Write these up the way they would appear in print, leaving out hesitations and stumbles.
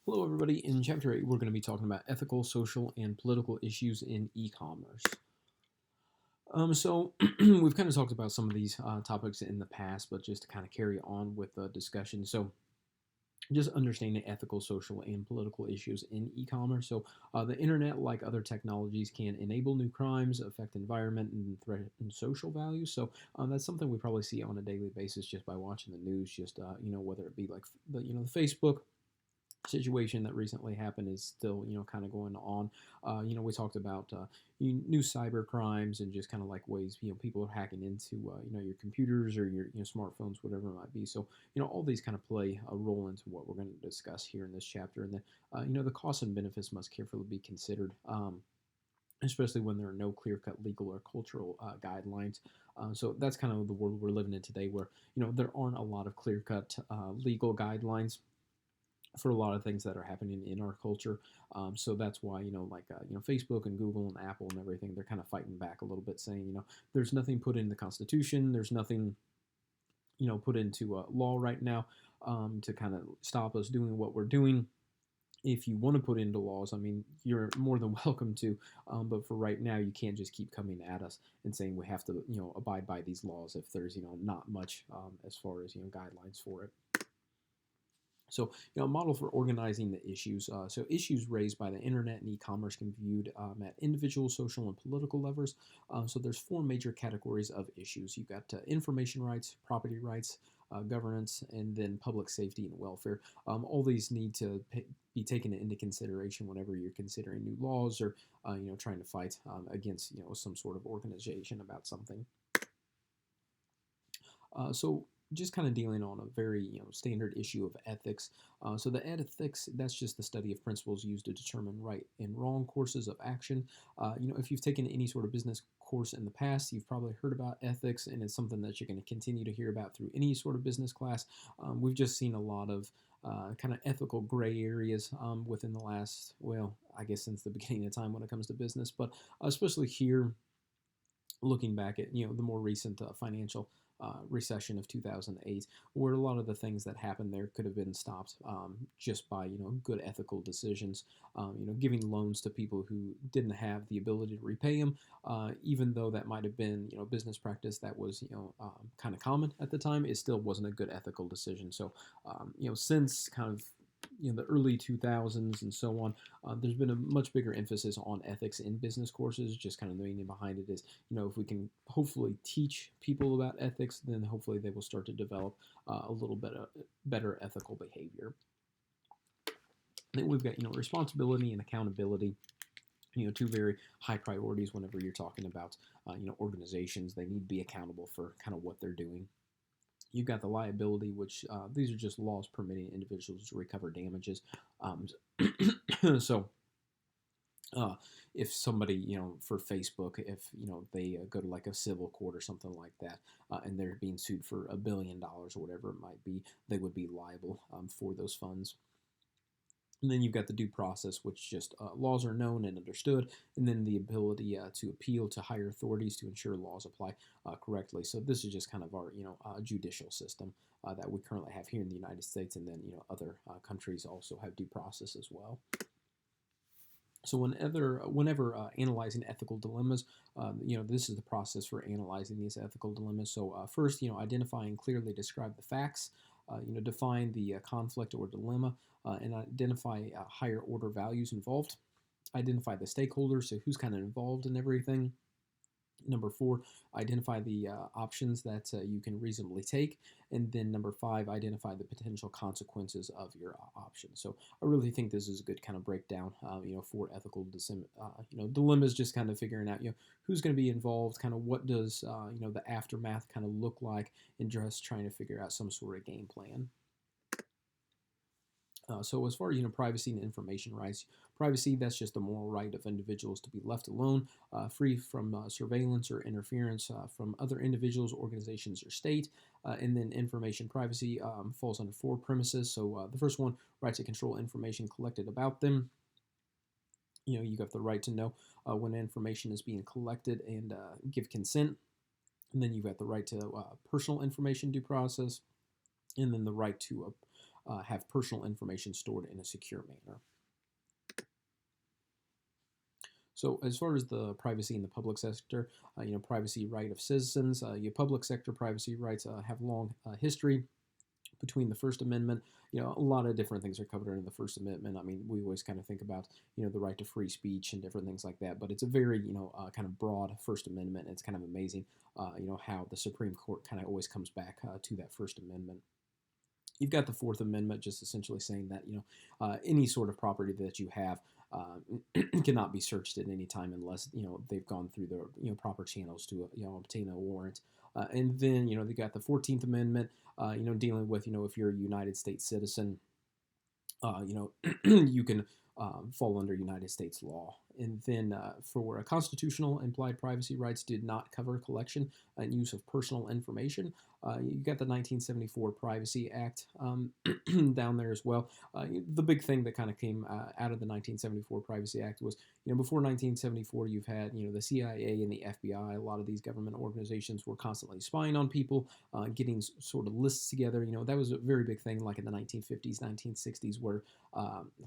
Hello, everybody. In Chapter 8, we're going to be talking about ethical, social, and political issues in e commerce. So, we've kind of talked about some of these topics in the past, but just to kind of carry on with the discussion. So, just understanding ethical, social, and political issues in e commerce. So, the internet, like other technologies, can enable new crimes, affect environment, and threaten social values. So, that's something we probably see on a daily basis just by watching the news, just, whether it be like the Facebook situation that recently happened is still kind of going on. We talked about new cyber crimes and just kind of like ways people are hacking into your computers or your smartphones, whatever it might be. So all these kind of play a role into what we're going to discuss here in this chapter. And then the costs and benefits must carefully be considered. Especially when there are no clear-cut legal or cultural guidelines. So that's kind of the world we're living in today, where there aren't a lot of clear-cut legal guidelines for a lot of things that are happening in our culture. So that's why Facebook and Google and Apple and everything, they're kind of fighting back a little bit, saying there's nothing put in the Constitution, there's nothing put into law right now to kind of stop us doing what we're doing. If you want to put into laws, I mean, you're more than welcome to. But for right now, you can't just keep coming at us and saying we have to, abide by these laws if there's, not much as far as, guidelines for it. So, a model for organizing the issues. So, issues raised by the internet and e-commerce can be viewed at individual, social, and political levels. So, there's four major categories of issues. You've got information rights, property rights, governance, and then public safety and welfare. All these need to be taken into consideration whenever you're considering new laws or trying to fight against some sort of organization about something. So just kind of dealing on a very standard issue of ethics. So the ethics, that's just the study of principles used to determine right and wrong courses of action. If you've taken any sort of business course in the past, you've probably heard about ethics, and it's something that you're going to continue to hear about through any sort of business class. We've just seen a lot of kind of ethical gray areas within the last, well, I guess since the beginning of time when it comes to business, but especially here looking back at the more recent financial recession of 2008, where a lot of the things that happened there could have been stopped just by good ethical decisions. Giving loans to people who didn't have the ability to repay them, even though that might have been business practice that was kind of common at the time, it still wasn't a good ethical decision. So since kind of the early 2000s and so on, there's been a much bigger emphasis on ethics in business courses. Just kind of the meaning behind it is, if we can hopefully teach people about ethics, then hopefully they will start to develop a little bit better ethical behavior. Then we've got responsibility and accountability. Two very high priorities whenever you're talking about organizations. They need to be accountable for kind of what they're doing. You've got the liability, which these are just laws permitting individuals to recover damages. So if somebody, for Facebook, if they go to like a civil court or something like that, and they're being sued for $1 billion or whatever it might be, they would be liable for those funds. And then you've got the due process, which just laws are known and understood, and then the ability to appeal to higher authorities to ensure laws apply correctly. So this is just kind of our judicial system that we currently have here in the United States, and then other countries also have due process as well. So whenever analyzing ethical dilemmas, this is the process for analyzing these ethical dilemmas. So first, identify and clearly describe the facts. Define the conflict or dilemma, and identify higher order values involved. Identify the stakeholders, so who's kind of involved in everything. Number four, identify the options that you can reasonably take. And then number five, identify the potential consequences of your options. So I really think this is a good kind of breakdown, for ethical dilemmas, just kind of figuring out, who's going to be involved, kind of what does, the aftermath kind of look like, and just trying to figure out some sort of game plan. So as far as privacy and information rights, privacy, that's just the moral right of individuals to be left alone, free from surveillance or interference from other individuals, organizations, or state. And then information privacy falls under four premises. So the first one, right to control information collected about them. You got the right to know when information is being collected and give consent. And then you've got the right to personal information due process, and then the right to have personal information stored in a secure manner. So as far as the privacy in the public sector, privacy right of citizens, your public sector privacy rights have long history between the First Amendment. A lot of different things are covered in the First Amendment. I mean, we always kind of think about, the right to free speech and different things like that, but it's a very, kind of broad First Amendment. It's kind of amazing, how the Supreme Court kind of always comes back to that First Amendment. You've got the Fourth Amendment, just essentially saying that any sort of property that you have cannot be searched at any time unless they've gone through the proper channels to obtain a warrant. And then they got the 14th Amendment, dealing with if you're a United States citizen, you can fall under United States law. And then for constitutional implied privacy rights did not cover collection and use of personal information. You got the 1974 Privacy Act down there as well. The big thing that kind of came out of the 1974 Privacy Act was, before 1974, you've had, the CIA and the FBI. A lot of these government organizations were constantly spying on people, getting sort of lists together. That was a very big thing, like in the 1950s, 1960s, where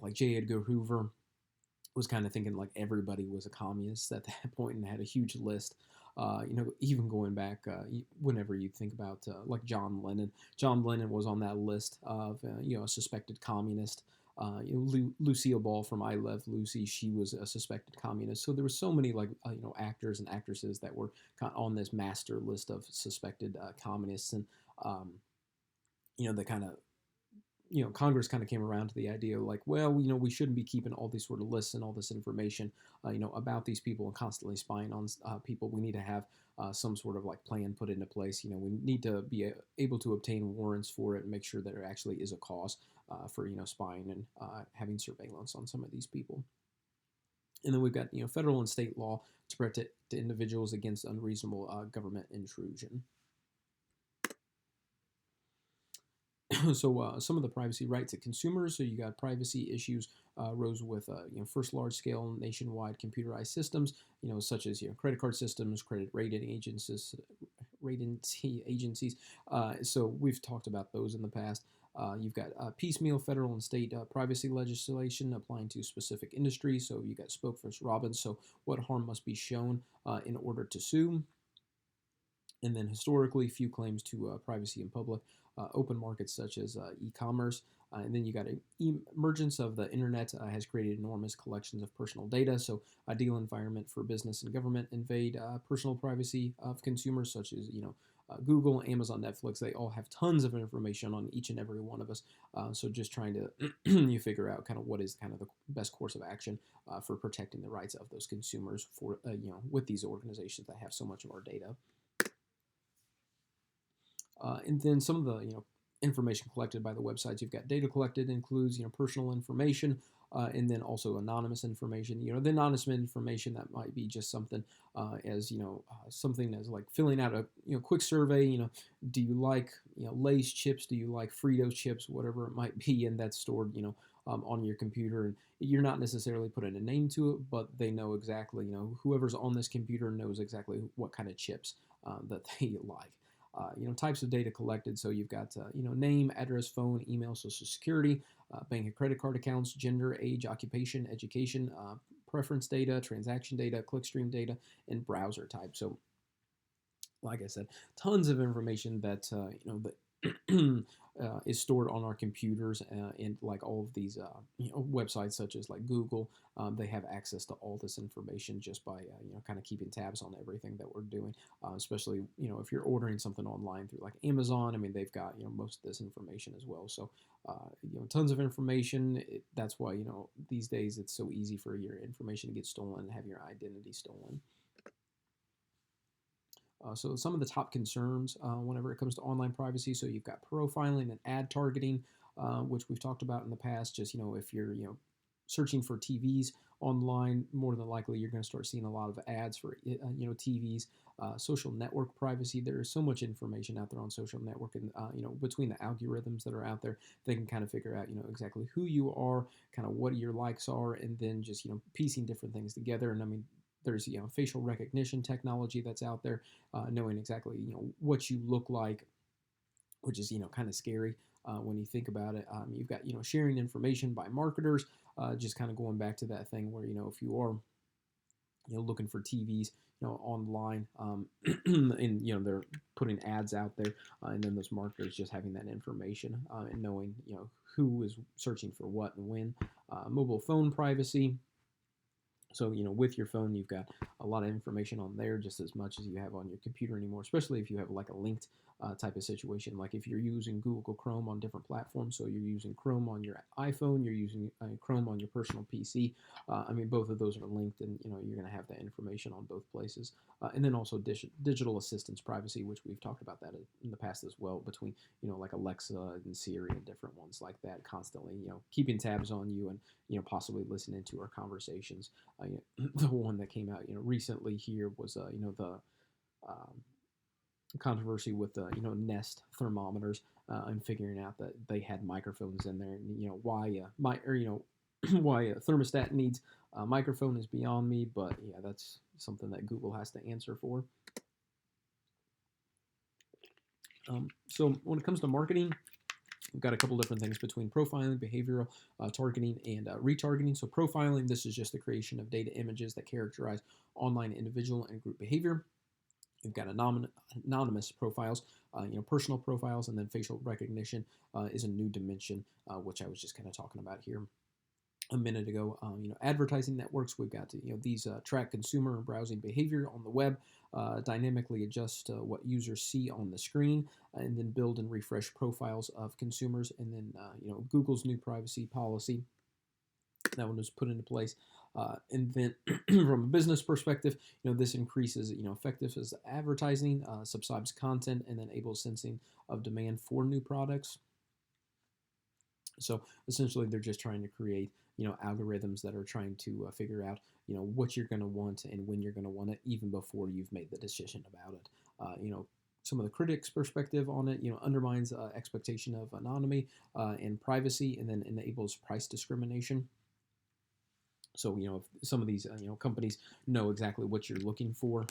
like J. Edgar Hoover was kind of thinking like everybody was a communist at that point and had a huge list. Even going back, whenever you think about like John Lennon was on that list of a suspected communist. Lucille Ball from I Love Lucy, she was a suspected communist. So there were so many like actors and actresses that were kind of on this master list of suspected communists, and they kind of Congress kind of came around to the idea like, well, we shouldn't be keeping all these sort of lists and all this information, about these people and constantly spying on people. We need to have some sort of like plan put into place. We need to be able to obtain warrants for it and make sure that there actually is a cause for, spying and having surveillance on some of these people. And then we've got, federal and state law to protect individuals against unreasonable government intrusion. So some of the privacy rights of consumers. So you got privacy issues rose with first large-scale nationwide computerized systems, such as credit card systems, credit rating agencies. So we've talked about those in the past. You've got piecemeal federal and state privacy legislation applying to specific industries. So you got Spoke vs. Robbins. So what harm must be shown in order to sue? And then historically, few claims to privacy in public. Open markets such as e-commerce. And then you got an emergence of the internet has created enormous collections of personal data. So ideal environment for business and government invade personal privacy of consumers, such as Google, Amazon, Netflix. They all have tons of information on each and every one of us. So just trying to you figure out kind of what is kind of the best course of action for protecting the rights of those consumers for with these organizations that have so much of our data. And then some of the information collected by the websites. You've got data collected includes personal information, and then also anonymous information. The anonymous information that might be just something as something as like filling out a quick survey. Do you like Lay's chips? Do you like Fritos chips? Whatever it might be, and that's stored on your computer, and you're not necessarily putting a name to it, but they know exactly whoever's on this computer knows exactly what kind of chips that they like. Types of data collected. So you've got, name, address, phone, email, social security, bank and credit card accounts, gender, age, occupation, education, preference data, transaction data, clickstream data, and browser type. So, like I said, tons of information that, is stored on our computers, and like all of these websites such as like Google, they have access to all this information just by kind of keeping tabs on everything that we're doing, especially if you're ordering something online through like Amazon. I mean, they've got most of this information as well. So tons of information. That's why these days it's so easy for your information to get stolen and have your identity stolen. So some of the top concerns whenever it comes to online privacy. So you've got profiling and ad targeting, which we've talked about in the past. Just if you're searching for TVs online, more than likely you're going to start seeing a lot of ads for TVs. Social network privacy. There is so much information out there on social network, and between the algorithms that are out there, they can kind of figure out exactly who you are, kind of what your likes are, and then just piecing different things together. And I mean, there's facial recognition technology that's out there, knowing exactly what you look like, which is kind of scary. when you think about it. You've got sharing information by marketers, just kind of going back to that thing where if you are looking for TVs online, and they're putting ads out there, and then those marketers just having that information, and knowing who is searching for what and when. Mobile phone privacy. So, with your phone, you've got a lot of information on there just as much as you have on your computer anymore, especially if you have like a linked type of situation. Like if you're using Google Chrome on different platforms, so you're using Chrome on your iPhone, you're using Chrome on your personal PC. Both of those are linked, and you're going to have that information on both places. And then also digital assistance privacy, which we've talked about that in the past as well, between like Alexa and Siri and different ones like that, constantly keeping tabs on you and possibly listening to our conversations. The one that came out recently here was the um, controversy with the Nest thermometers, and figuring out that they had microphones in there, and why why a thermostat needs a microphone is beyond me, but yeah, that's something that Google has to answer for. So when it comes to marketing, we've got a couple different things between profiling, behavioral targeting, and retargeting. So profiling, this is just the creation of data images that characterize online individual and group behavior. You've got anonymous profiles, personal profiles, and then facial recognition is a new dimension, which I was just kind of talking about here a minute ago. Advertising networks, we've got these track consumer and browsing behavior on the web, dynamically adjust what users see on the screen, and then build and refresh profiles of consumers. And then Google's new privacy policy, that one was put into place. And then from a business perspective, this increases effective as advertising, subscribes content, and enables sensing of demand for new products. So essentially, they're just trying to create algorithms that are trying to figure out what you're going to want and when you're going to want it, even before you've made the decision about it. Some of the critics' perspective on it, undermines expectation of anonymity and privacy, and then enables price discrimination. So, if some of these, companies know exactly what you're looking for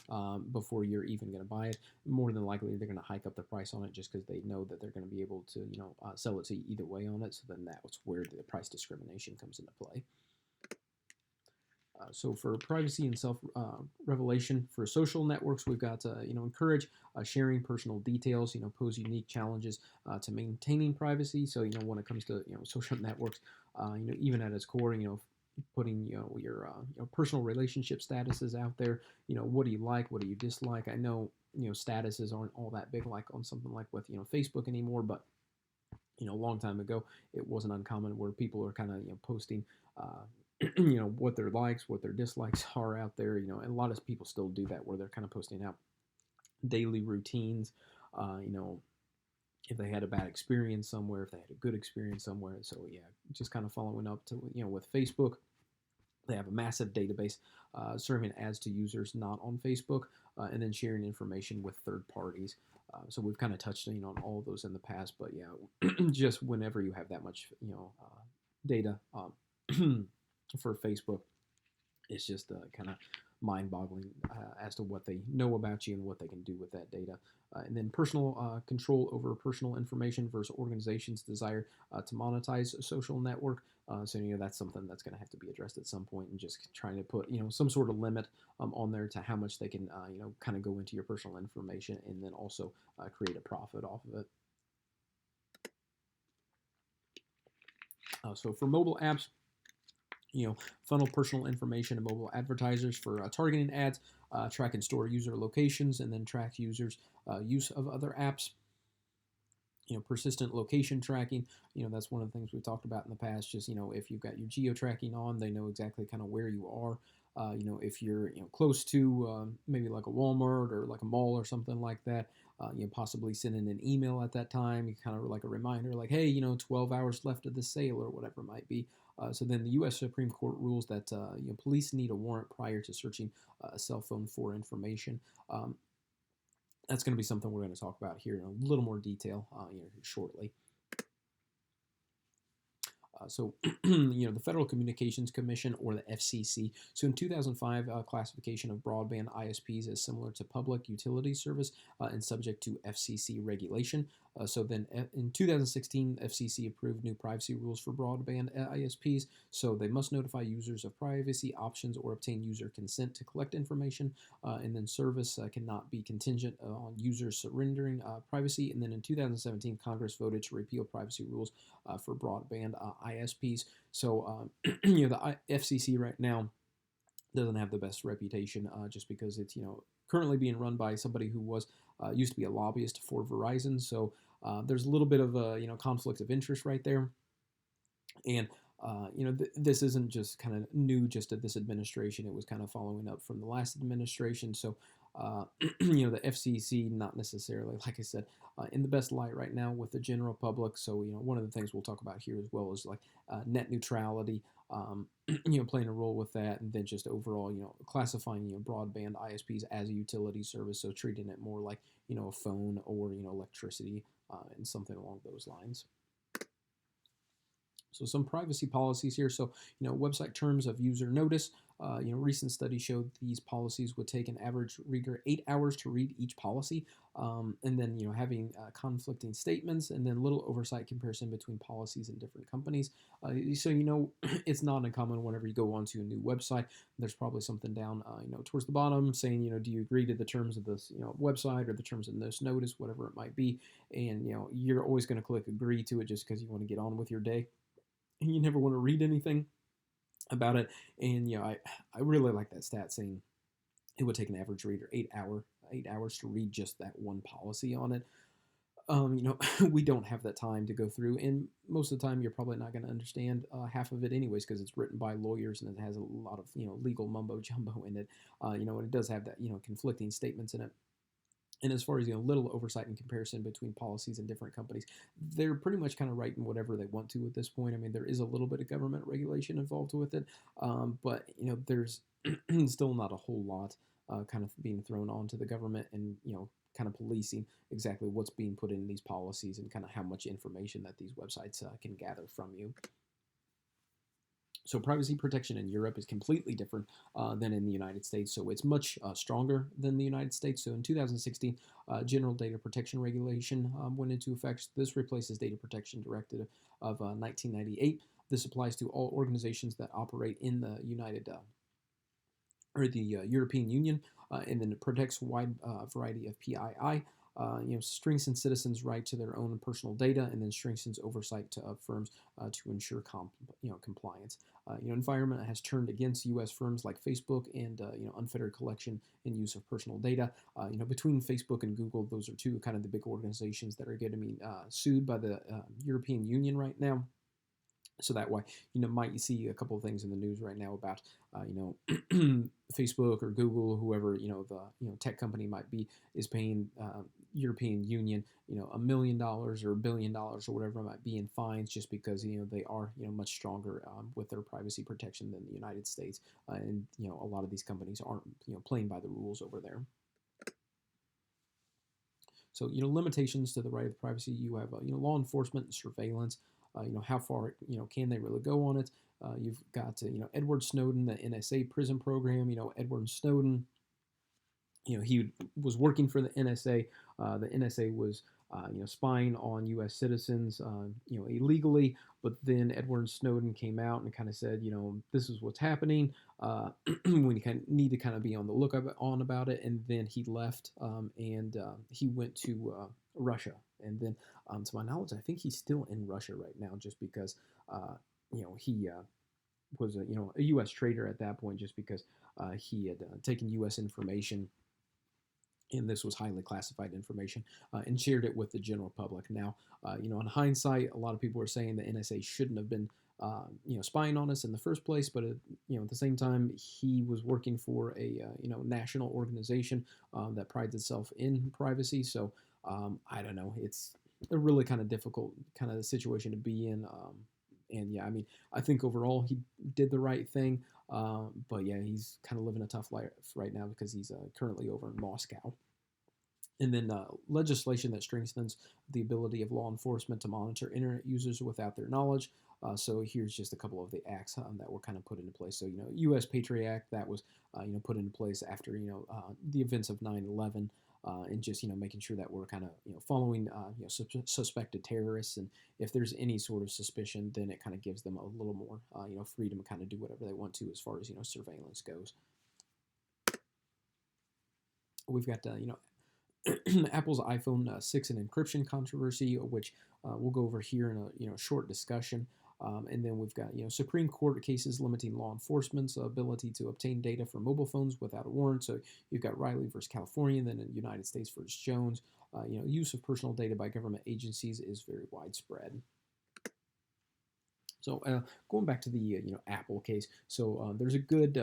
before you're even going to buy it, more than likely they're going to hike up the price on it just because they know that they're going to be able to, sell it to you either way on it. So then that's where the price discrimination comes into play. So for privacy and self-revelation for social networks, we've got encourage sharing personal details. Pose unique challenges to maintaining privacy. So when it comes to social networks, even at its core, putting your personal relationship statuses out there. What do you like? What do you dislike? I know statuses aren't all that big like on something like with Facebook anymore, but a long time ago it wasn't uncommon where people are kind of posting what their likes, what their dislikes are out there. And a lot of people still do that where they're kind of posting out daily routines. If they had a bad experience somewhere, if they had a good experience somewhere. So yeah, just kind of following up to with Facebook, they have a massive database serving ads to users not on Facebook, and then sharing information with third parties. So we've kind of touched on all of those in the past, but yeah, just whenever you have that much data for Facebook, it's just kind of mind-boggling as to what they know about you and what they can do with that data. And then personal control over personal information versus organizations' desire to monetize a social network. So that's something that's going to have to be addressed at some point, and just trying to put some sort of limit on there to how much they can kind of go into your personal information, and then also create a profit off of it. So for mobile apps, funnel personal information to mobile advertisers for targeting ads, track and store user locations, and then track users' use of other apps. Persistent location tracking, that's one of the things we've talked about in the past. Just, if you've got your geo tracking on, they know exactly kind of where you are. If you're, close to maybe like a Walmart or like a mall or something like that, possibly sending an email at that time, kind of like a reminder, like, hey, 12 hours left of the sale or whatever it might be. So then the U.S. Supreme Court rules that police need a warrant prior to searching a cell phone for information. That's going to be something we're going to talk about here in a little more detail here shortly. So, the Federal Communications Commission, or the FCC. So, in 2005, classification of broadband ISPs is similar to public utility service and subject to FCC regulation. So then in 2016, FCC approved new privacy rules for broadband ISPs. So they must notify users of privacy options or obtain user consent to collect information. And then service cannot be contingent on users surrendering privacy. And then in 2017, Congress voted to repeal privacy rules for broadband ISPs. So, the FCC right now doesn't have the best reputation just because it's, currently being run by somebody who was used to be a lobbyist for Verizon. So there's a little bit of a, conflict of interest right there. And this isn't just kind of new just at this administration. It was kind of following up from the last administration. So, the FCC not necessarily, like I said, in the best light right now with the general public. So, one of the things we'll talk about here as well is like net neutrality, playing a role with that, and then just overall, classifying, broadband ISPs as a utility service. So treating it more like, a phone or, electricity and something along those lines. So some privacy policies here. So, website terms of user notice. Recent studies showed these policies would take an average reader 8 hours to read each policy. And then, having conflicting statements, and then little oversight comparison between policies in different companies. So, it's not uncommon whenever you go onto a new website, there's probably something down, towards the bottom saying, do you agree to the terms of this, website or the terms of this notice, whatever it might be. And, you're always going to click agree to it just because you want to get on with your day. And you never want to read anything about it. And I really like that stat saying it would take an average reader 8 hours to read just that one policy on it. We don't have that time to go through, and most of the time you're probably not going to understand half of it anyways because it's written by lawyers and it has a lot of legal mumbo jumbo in it. And it does have that conflicting statements in it. And as far as little oversight and comparison between policies and different companies, they're pretty much kind of writing whatever they want to at this point. I mean, there is a little bit of government regulation involved with it, but there's still not a whole lot kind of being thrown onto the government, and kind of policing exactly what's being put in these policies and kind of how much information that these websites can gather from you. So privacy protection in Europe is completely different than in the United States. So it's much stronger than the United States. So in 2016, General Data Protection Regulation went into effect. This replaces Data Protection Directive of 1998. This applies to all organizations that operate in the European Union, and then it protects a wide variety of PII. Strengthens citizens' right to their own personal data, and then strengthens oversight to firms to ensure compliance. Environment has turned against U.S. firms like Facebook and unfettered collection and use of personal data. Between Facebook and Google, those are two kind of the big organizations that are getting sued by the European Union right now. So that way, might see a couple of things in the news right now about, Facebook or Google, whoever, the tech company might be, is paying European Union, $1 million or $1 billion or whatever it might be in fines just because, they are, much stronger with their privacy protection than the United States. And, a lot of these companies aren't, playing by the rules over there. So, limitations to the right of privacy, you have, law enforcement and surveillance. How far, can they really go on it? You've got, Edward Snowden, the NSA prison program. Edward Snowden, he was working for the NSA. The NSA was, spying on U.S. citizens, illegally. But then Edward Snowden came out and kind of said, this is what's happening. We kind of need to kind of be on the lookout about it. And then he left, and he went to Russia. And then, to my knowledge, I think he's still in Russia right now, just because, he was a U.S. trader at that point, just because he had taken U.S. information, and this was highly classified information, and shared it with the general public. Now, in hindsight, a lot of people are saying the NSA shouldn't have been, spying on us in the first place, but at the same time, he was working for a national organization that prides itself in privacy. So I don't know. It's a really kind of difficult kind of situation to be in. And yeah, I mean, I think overall he did the right thing. But yeah, he's kind of living a tough life right now because he's currently over in Moscow. And then legislation that strengthens the ability of law enforcement to monitor internet users without their knowledge. So here's just a couple of the acts that were kind of put into place. So U.S. Patriot Act that was put into place after the events of 9/11. And just making sure that we're kind of following suspected terrorists, and if there's any sort of suspicion, then it kind of gives them a little more freedom to kind of do whatever they want to as far as surveillance goes. We've got Apple's iPhone 6 and encryption controversy, which we'll go over here in a short discussion. And then we've got Supreme Court cases limiting law enforcement's ability to obtain data from mobile phones without a warrant. So you've got Riley versus California, and then in United States versus Jones. Use of personal data by government agencies is very widespread. So going back to the Apple case, so there's a good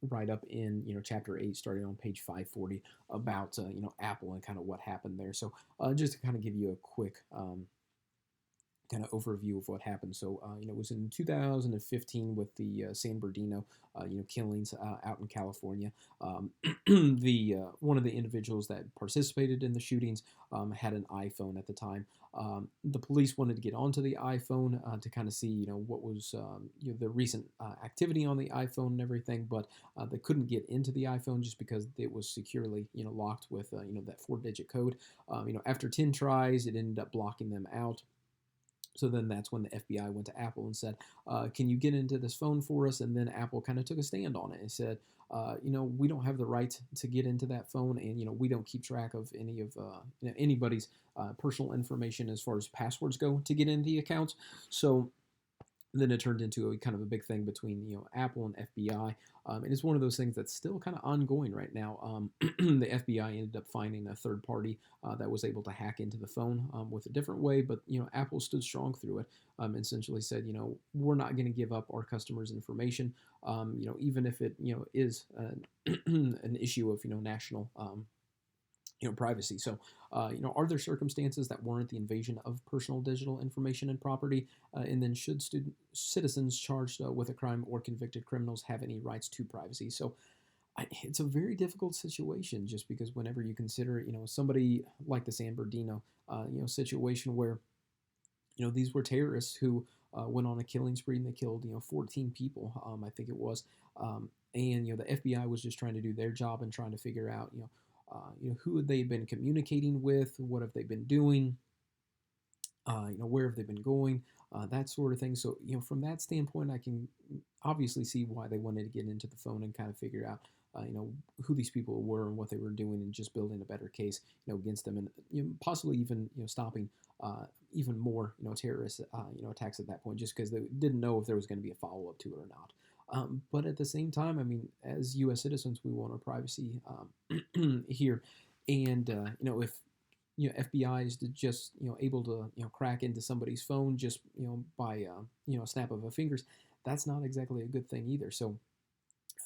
write up in chapter 8, starting on page 540, about Apple and kind of what happened there. So just to kind of give you a quick kind of overview of what happened. So, it was in 2015 with the San Bernardino, killings out in California. The one of the individuals that participated in the shootings had an iPhone at the time. The police wanted to get onto the iPhone to kind of see, what was the recent activity on the iPhone and everything, but they couldn't get into the iPhone just because it was securely, locked with, that 4-digit code. After 10 tries, it ended up blocking them out. So then that's when the FBI went to Apple and said, can you get into this phone for us? And then Apple kind of took a stand on it and said, we don't have the right to get into that phone, and, we don't keep track of any of anybody's personal information as far as passwords go to get into the accounts. So then it turned into a kind of a big thing between Apple and FBI, and it's one of those things that's still kind of ongoing right now. The FBI ended up finding a third party that was able to hack into the phone with a different way, but Apple stood strong through it. Essentially said, we're not going to give up our customers' information, even if it is an issue of national privacy. So, are there circumstances that warrant the invasion of personal digital information and property? And then should citizens charged with a crime or convicted criminals have any rights to privacy? So, it's a very difficult situation, just because whenever you consider, somebody like the San Bernardino, situation where, these were terrorists who went on a killing spree and they killed, 14 people, I think it was. And, the FBI was just trying to do their job and trying to figure out, who had they been communicating with, what have they been doing, where have they been going, that sort of thing. So, from that standpoint, I can obviously see why they wanted to get into the phone and kind of figure out, who these people were and what they were doing, and just building a better case, against them, and possibly even, stopping even more, terrorist, attacks at that point, just because they didn't know if there was going to be a follow up to it or not. But at the same time, I mean, as U.S. citizens, we want our privacy here, and if FBI is just able to crack into somebody's phone just by a snap of a fingers, that's not exactly a good thing either. So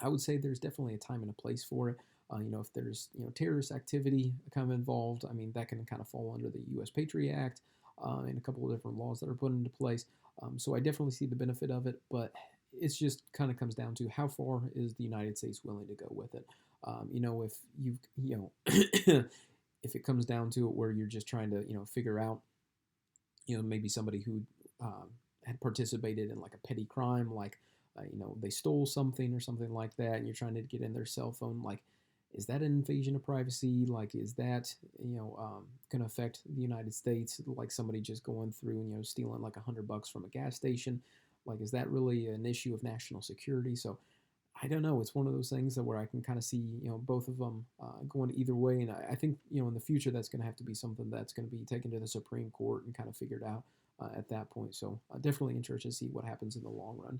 I would say there's definitely a time and a place for it. If there's terrorist activity kind of involved, I mean that can kind of fall under the U.S. Patriot Act and a couple of different laws that are put into place. So I definitely see the benefit of it, but it's just kind of comes down to how far is the United States willing to go with it. If if it comes down to it where you're just trying to figure out maybe somebody who had participated in like a petty crime, like they stole something or something like that, and you're trying to get in their cell phone, like, is that an invasion of privacy? Like, is that going to affect the United States? Like somebody just going through and stealing like $100 from a gas station? Like, is that really an issue of national security? So I don't know. It's one of those things that where I can kind of see both of them going either way, and I think in the future that's going to have to be something that's going to be taken to the Supreme Court and kind of figured out at that point. So definitely interested to see what happens in the long run.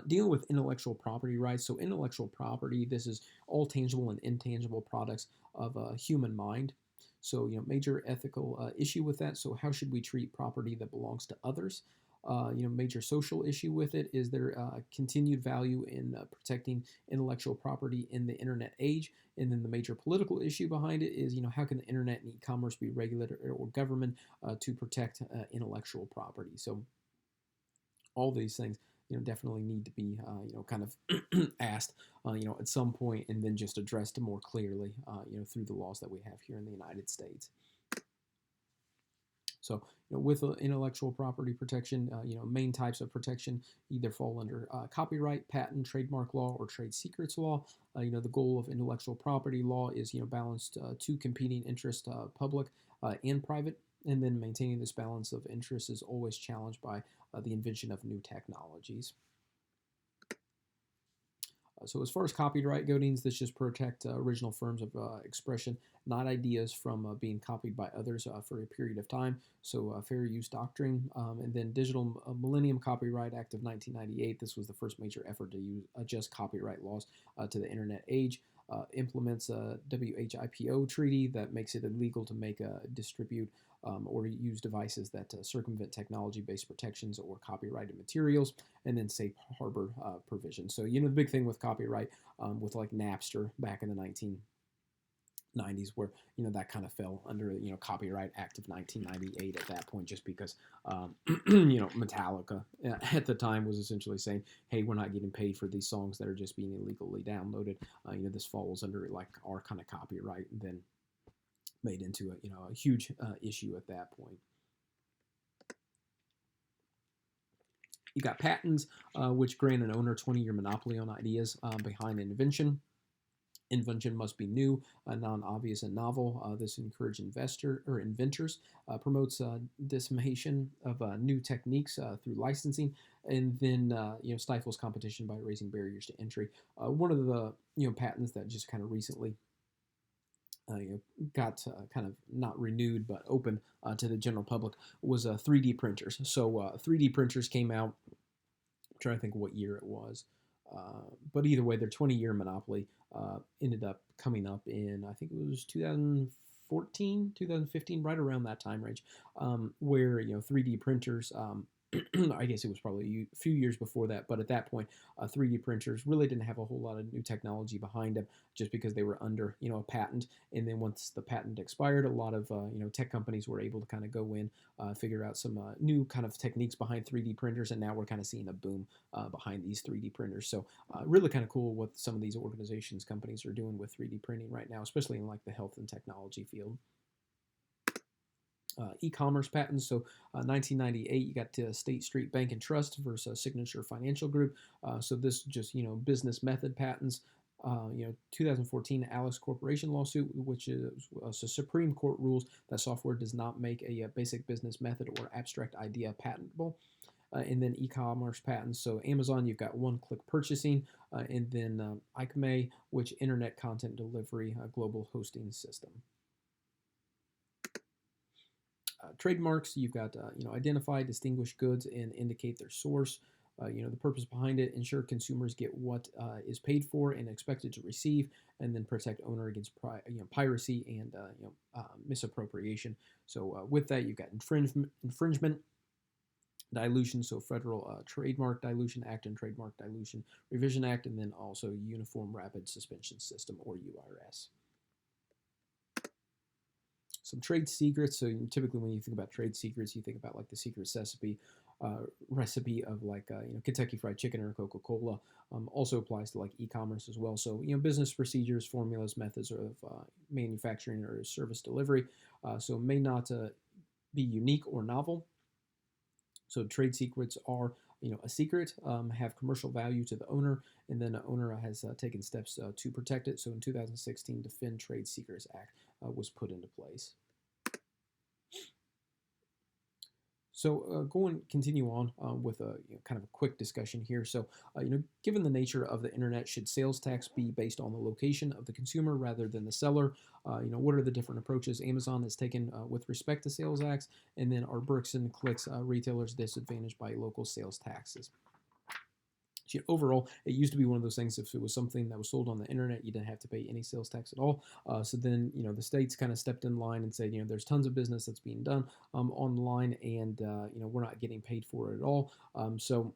Dealing with intellectual property rights. So intellectual property, this is all tangible and intangible products of a human mind. So, major ethical issue with that. So how should we treat property that belongs to others? Major social issue with it is there continued value in protecting intellectual property in the internet age. And then the major political issue behind it is, how can the internet and e-commerce be regulated or government to protect intellectual property? So all these things definitely need to be kind of asked at some point, and then just addressed more clearly through the laws that we have here in the United States. So with intellectual property protection, main types of protection either fall under copyright, patent, trademark law, or trade secrets law. The goal of intellectual property law is, balance two competing interests, public and private, and then maintaining this balance of interests is always challenged by the invention of new technologies. So as far as copyright goes, this just protect original forms of expression, not ideas from being copied by others for a period of time. So fair use doctrine, and then Digital Millennium Copyright Act of 1998. This was the first major effort to adjust copyright laws to the internet age. Implements a WHIPO treaty that makes it illegal to make, distribute, or use devices that circumvent technology-based protections or copyrighted materials, and then safe harbor provisions. So, the big thing with copyright, with like Napster back in the 1990s, where that kind of fell under Copyright Act of 1998 at that point, just because Metallica at the time was essentially saying, hey, we're not getting paid for these songs that are just being illegally downloaded. This falls under like our kind of copyright, and then made into a huge issue at that point. You got patents, which grant an owner 20-year monopoly on ideas behind an invention. Invention must be new, non-obvious, and novel. This encourages inventors, promotes dissemination of new techniques through licensing, and then stifles competition by raising barriers to entry. One of the patents that just kind of recently got kind of not renewed but open to the general public was 3D printers. So 3D printers came out. I'm trying to think what year it was. But either way, their 20-year monopoly ended up coming up in, I think it was 2014, 2015, right around that time range, where 3D printers. I guess it was probably a few years before that, but at that point, 3D printers really didn't have a whole lot of new technology behind them, just because they were under a patent. And then once the patent expired, a lot of tech companies were able to kind of go in, figure out some new kind of techniques behind 3D printers, and now we're kind of seeing a boom behind these 3D printers. So really kind of cool what some of these organizations, companies are doing with 3D printing right now, especially in like the health and technology field. E-commerce patents. So 1998, you got State Street Bank and Trust versus Signature Financial Group. So this just business method patents. 2014 Alice Corporation lawsuit, which is so Supreme Court rules that software does not make a basic business method or abstract idea patentable. And then e-commerce patents. So Amazon, you've got one-click purchasing, and then ICME, which Internet Content Delivery Global Hosting System. Trademarks, you've got identify, distinguish goods, and indicate their source. The purpose behind it: ensure consumers get what is paid for and expected to receive, and then protect owner against piracy and misappropriation. So with that, you've got infringement, dilution, so Federal Trademark Dilution Act and Trademark Dilution Revision Act, and then also Uniform Rapid Suspension System, or URS. Some trade secrets. So typically, when you think about trade secrets, you think about like the secret recipe of like Kentucky Fried Chicken or Coca-Cola. Also applies to like e-commerce as well. So business procedures, formulas, methods of manufacturing or service delivery. So may not be unique or novel. So trade secrets are a secret, have commercial value to the owner, and then the owner has taken steps to protect it. So in 2016, Defend Trade Secrets Act was put into place. So continue on with a kind of a quick discussion here. So given the nature of the internet, should sales tax be based on the location of the consumer rather than the seller? What are the different approaches Amazon has taken with respect to sales tax, and then are bricks and clicks retailers disadvantaged by local sales taxes? Overall, it used to be one of those things, if it was something that was sold on the internet, you didn't have to pay any sales tax at all. So then, the states kind of stepped in line and said, there's tons of business that's being done online, and, we're not getting paid for it at all. So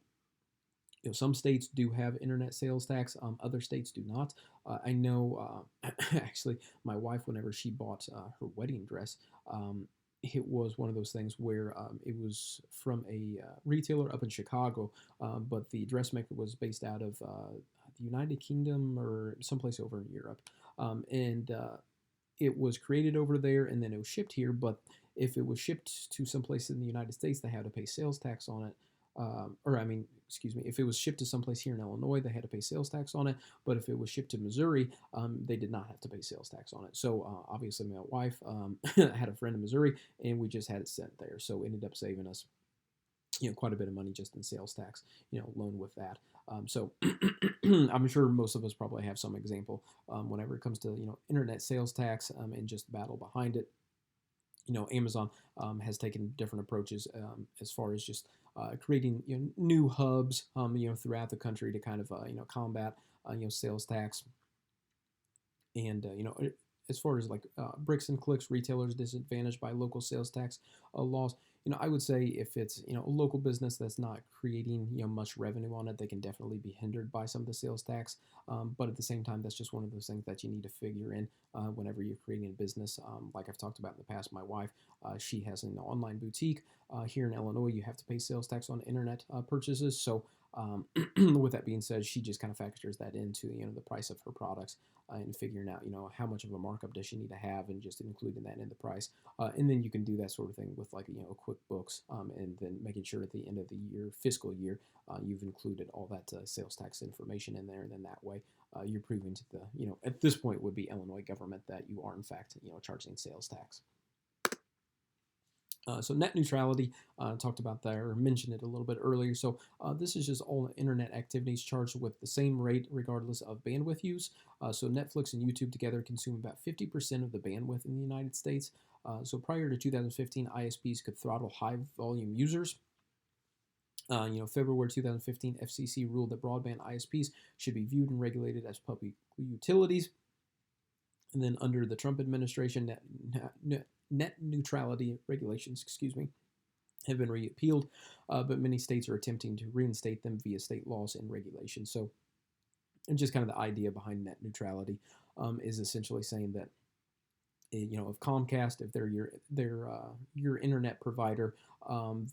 some states do have internet sales tax, other states do not. I know, actually, my wife, whenever she bought her wedding dress, it was one of those things where it was from a retailer up in Chicago, but the dressmaker was based out of the United Kingdom or someplace over in Europe. And it was created over there and then it was shipped here. But if it was shipped to someplace in the United States, they had to pay sales tax on it. Or I mean, excuse me, if it was shipped to someplace here in Illinois, they had to pay sales tax on it. But if it was shipped to Missouri, they did not have to pay sales tax on it. So obviously, my wife had a friend in Missouri, and we just had it sent there. So it ended up saving us, quite a bit of money just in sales tax, alone with that. So I'm sure most of us probably have some example whenever it comes to internet sales tax and just the battle behind it. Amazon has taken different approaches as far as just creating new hubs throughout the country to kind of combat sales tax. And as far as like bricks and clicks retailers disadvantaged by local sales tax laws, I would say if it's a local business that's not creating much revenue on it, they can definitely be hindered by some of the sales tax. But at the same time, that's just one of those things that you need to figure in whenever you're creating a business. Like I've talked about in the past, my wife, she has an online boutique here in Illinois. You have to pay sales tax on internet purchases, so with that being said, she just kind of factors that into the price of her products and figuring out how much of a markup does she need to have and just including that in the price. And then you can do that sort of thing with like QuickBooks and then making sure at the end of the year, fiscal year, you've included all that sales tax information in there. And then that way you're proving to the at this point would be Illinois government that you are in fact charging sales tax. So net neutrality, talked about that or mentioned it a little bit earlier. So this is just all internet activities charged with the same rate regardless of bandwidth use. So Netflix and YouTube together consume about 50% of the bandwidth in the United States. So prior to 2015, ISPs could throttle high volume users. February 2015, FCC ruled that broadband ISPs should be viewed and regulated as public utilities. And then under the Trump administration, net neutrality regulations, have been repealed, but many states are attempting to reinstate them via state laws and regulations. So, and just kind of the idea behind net neutrality is essentially saying that, if Comcast, if they're your internet provider,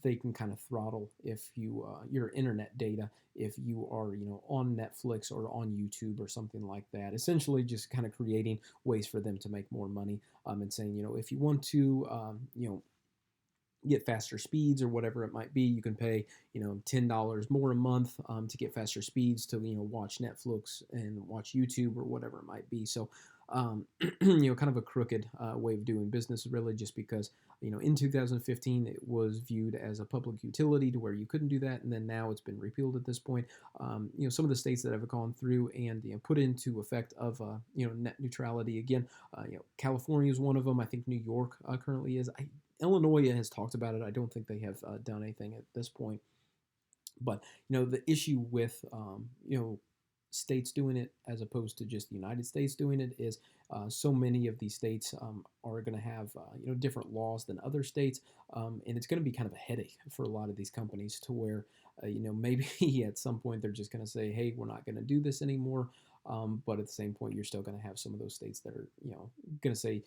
they can kind of throttle if you your internet data if you are on Netflix or on YouTube or something like that. Essentially, just kind of creating ways for them to make more money and saying if you want to get faster speeds or whatever it might be, you can pay $10 more a month to get faster speeds to watch Netflix and watch YouTube or whatever it might be. So kind of a crooked way of doing business, really, just because in 2015 it was viewed as a public utility to where you couldn't do that, and then now it's been repealed at this point. Some of the states that have gone through and put into effect of net neutrality again, California is one of them. I think New York currently is. Illinois has talked about it. I don't think they have done anything at this point. But the issue with states doing it as opposed to just the United States doing it is so many of these states are going to have different laws than other states, and it's going to be kind of a headache for a lot of these companies to where maybe at some point they're just going to say, hey, we're not going to do this anymore. But at the same point, you're still going to have some of those states that are going to say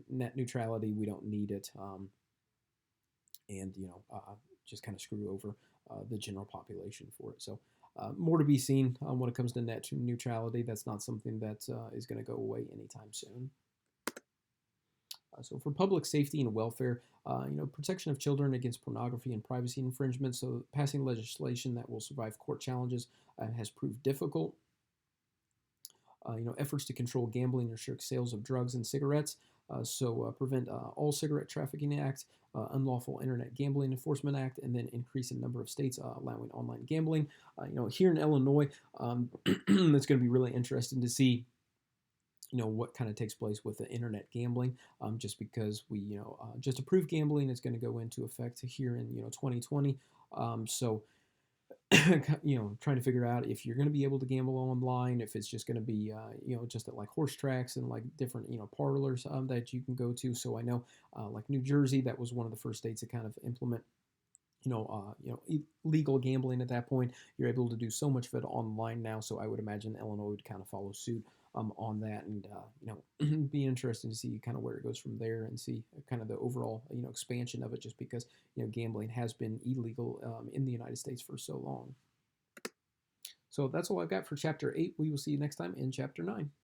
net neutrality, we don't need it, and just kind of screw over the general population for it. So more to be seen when it comes to net neutrality. That's not something that is going to go away anytime soon. So for public safety and welfare, protection of children against pornography and privacy infringement. So passing legislation that will survive court challenges has proved difficult. Efforts to control gambling and restrict sales of drugs and cigarettes. Prevent all cigarette trafficking act, unlawful internet gambling enforcement act, and then increase in number of states allowing online gambling. Here in Illinois, it's going to be really interesting to see what kind of takes place with the internet gambling, just because we just approved gambling. It's going to go into effect here in 2020. Trying to figure out if you're going to be able to gamble online, if it's just going to be, just at like horse tracks and like different, parlors that you can go to. So I know, like New Jersey, that was one of the first states to kind of implement, legal gambling at that point. You're able to do so much of it online now. So I would imagine Illinois would kind of follow suit on that, and be interesting to see kind of where it goes from there and see kind of the overall expansion of it, just because gambling has been illegal in the United States for so long. So that's all I've got for chapter 8. We will see you next time in chapter 9.